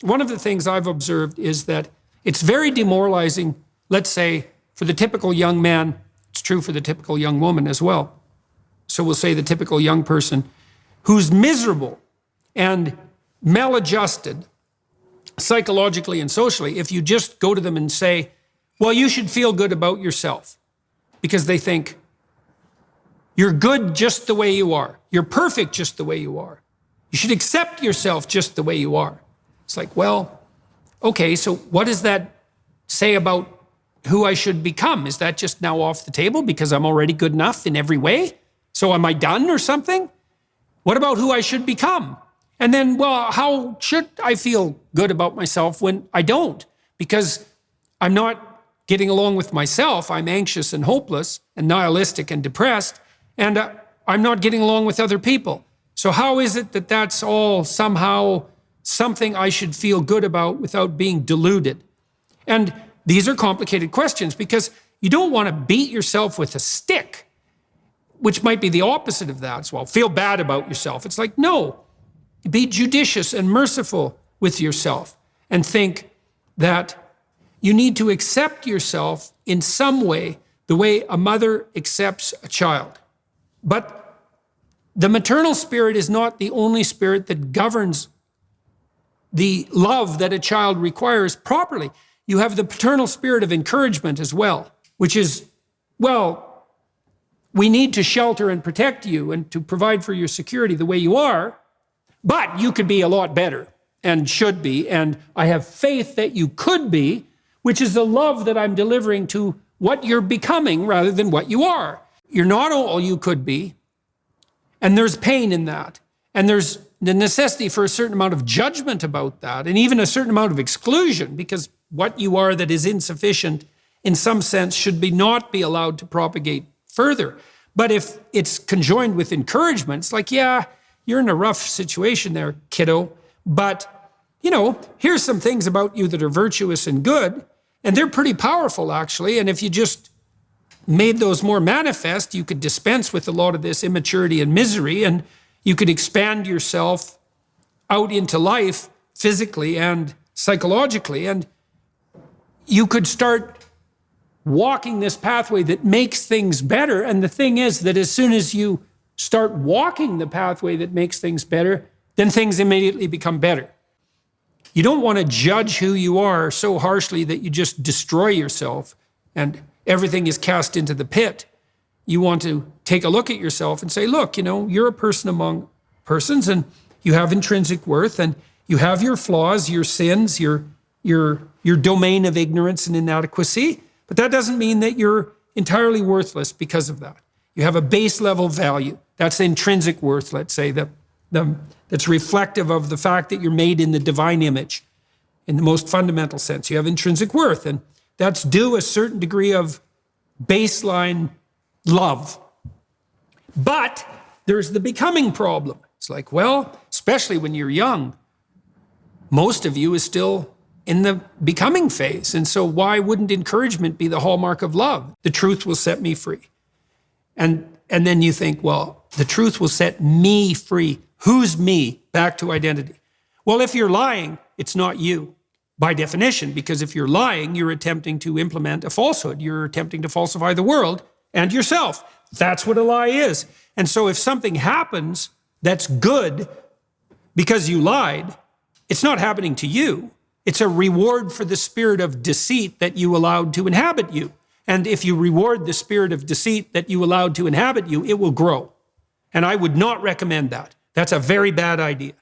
One of the things I've observed is that it's very demoralizing, let's say, for the typical young man. It's true for the typical young woman as well. So we'll say the typical young person who's miserable and maladjusted psychologically and socially, if you just go to them and say, well, you should feel good about yourself, because they think you're good just the way you are. You're perfect just the way you are. You should accept yourself just the way you are. It's like, well, okay, so what does that say about who I should become? Is that just now off the table because I'm already good enough in every way? So am I done or something? What about who I should become? And then, well, how should I feel good about myself when I don't? Because I'm not getting along with myself. I'm anxious and hopeless and nihilistic and depressed, and I'm not getting along with other people. So how is it that that's all somehow something I should feel good about without being deluded? And these are complicated questions, because you don't want to beat yourself with a stick, which might be the opposite of that as well. Feel bad about yourself. It's like, no, be judicious and merciful with yourself and think that you need to accept yourself in some way, the way a mother accepts a child. But the maternal spirit is not the only spirit that governs the love that a child requires properly. You have the paternal spirit of encouragement as well, which is, well, we need to shelter and protect you and to provide for your security the way you are, but you could be a lot better and should be, and I have faith that you could be, which is the love that I'm delivering to what you're becoming rather than what you are. You're not all you could be, and there's pain in that, and there's the necessity for a certain amount of judgment about that, and even a certain amount of exclusion, because what you are that is insufficient in some sense should not be allowed to propagate further. But if it's conjoined with encouragement, it's like, yeah, you're in a rough situation there, kiddo, but here's some things about you that are virtuous and good, and they're pretty powerful actually, and if you just made those more manifest, you could dispense with a lot of this immaturity and misery, and you could expand yourself out into life physically and psychologically, and you could start walking this pathway that makes things better. And the thing is that as soon as you start walking the pathway that makes things better, then things immediately become better. You don't want to judge who you are so harshly that you just destroy yourself and everything is cast into the pit. You want to take a look at yourself and say, look, you're a person among persons, and you have intrinsic worth, and you have your flaws, your sins, your domain of ignorance and inadequacy, but that doesn't mean that you're entirely worthless because of that. You have a base level value. That's intrinsic worth, let's say, that's reflective of the fact that you're made in the divine image in the most fundamental sense. You have intrinsic worth, and that's due a certain degree of baseline love. But there's the becoming problem. It's like, well, especially when you're young, most of you is still in the becoming phase. And so why wouldn't encouragement be the hallmark of love? The truth will set me free. And then you think, well, the truth will set me free. Who's me? Back to identity. Well, if you're lying, it's not you by definition, because if you're lying, you're attempting to implement a falsehood. You're attempting to falsify the world and yourself. That's what a lie is. And so if something happens that's good because you lied, it's not happening to you. It's a reward for the spirit of deceit that you allowed to inhabit you. And if you reward the spirit of deceit that you allowed to inhabit you, it will grow. And I would not recommend that. That's a very bad idea.